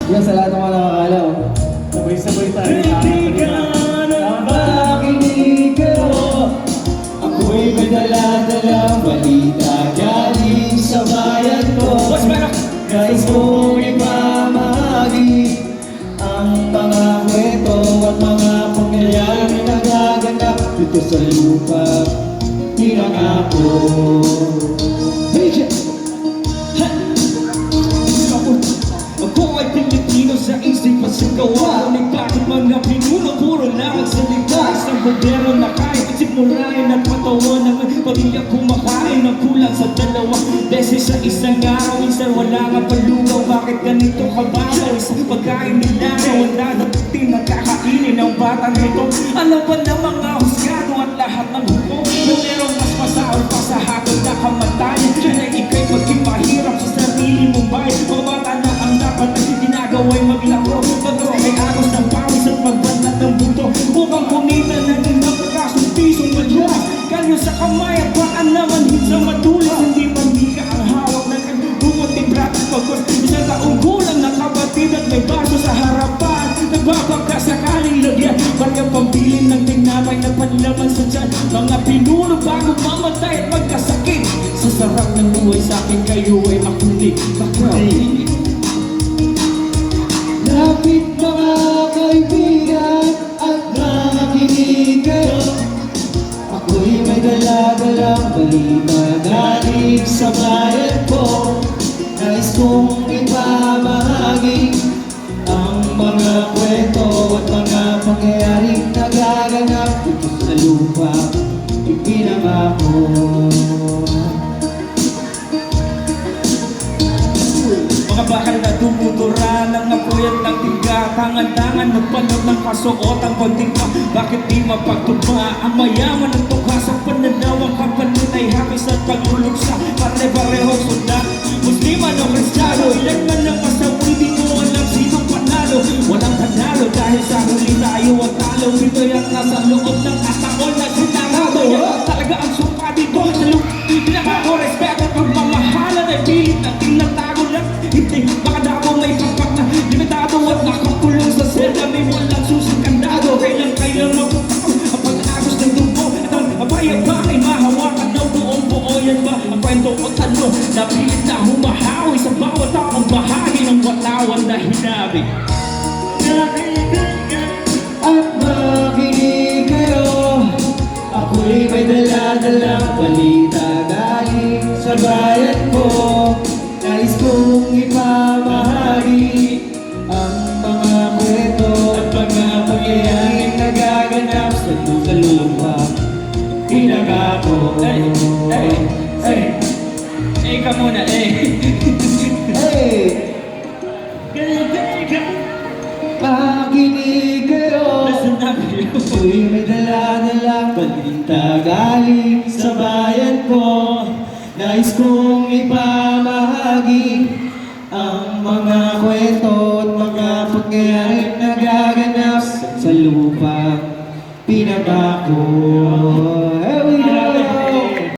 Yan sa lahat ng mga nakakala, oh. Sabay-sabay tayo. Kaibigan ang makinig kayo. Ako'y may dala-dalang balita galing sa bayan ko. Nais kong ipamahagi ang mga kwento at mga pangyayaring nagaganap dito sa lupa. Pinangako. Ako ay Pilipino sa isip at sa gawa. Ngunit bakit mga pinuno puro lang ang salita? Isang gobyerno na kaya isip murahin at patawanan. Pamilya kumakain ng kulang sa dalawang beses sa isang araw. Minsan wala nga palugaw. Bakit ganito kababaw? Isang pagkain nila wala na tinagkakainin ng batang ito. Ano ba na mga husgado at lahat ng hukom? Kung merong mas masahol pa sa hatol na kamatayan, diyan ay ikay maging mahirap sa sarili mong bayan. Mga bata na ang dapat na ginagawa'y maglaro. Pagkas ay agos ng pawis at magbanat ng buto. Upang kumita na ng napakasong pisong maluwas. Kanyo sa kamay at baka naman sa matulis. Hindi pandika ang hawak ng kagumot ni Brad. Pagkas isang taong kulang na kabatid at may baso sa harapan. Nagbabagka sakaling lagyan. Bagyang pambilin ng tinapay na panlaman sa tiyan. Mga pinuno bago mamatay at magkasakit. Sa sarap ng buhay sa akin kayo ay makulit. Makulit. Lapit mga kaibigan at makinig kayo. Ako'y may dala-dalang balita galing sa bayan ko. Nais kong ipamahagi ang mga kwento at mga pangyayaring nagaganap dito sa lupa. Ipinangako. Mga bakal na dumudura ng apoy at ng tiga. Tangan-tangan magpanood ng kasuotang konting pa. Bakit di mapagtugma ang mayaman ng tukas? Ang pananaw ang kapalit ay hapis at pagluluksa. Pare-pareho sundan, Musliman o Kristiyano. Ilan man ang masawi, di mo alam sino panalo. Walang panalo dahil sa huli tayo ang talo. Dito yung nasa loob ng kasaol na sinarado. Yan talaga ang sumpa dito sa loob. Pinakako, respeto at pagmamahalan ay pilit na tinatago lang. Hindi makadabo may papak na limitado at nakakulong sa selda. May walang susong kandado. Kailang magpapakaw ang pag-agos ng dugo at ang abayabang ay mahawakan ng buong-buo. Yan ba ang kwento o talo na pilit na humahawi sa bawat akong bahagi ng watawan na hinabi. At makinig kayo. Ako'y may dala-dalang balita galing sa bayan ko. Nais kong ipamahagi ang mga kwento at mga pangyayaring nagaganap sa lupa. Pinangako. Ikaw muna, Hey! Makinig kayo. Ako'y may dala-dalang balita galing sa bayan ko. Nais kong ipamahagi ang mga kwento at mga pangyayaring nagaganap sa lupa. Pinangako.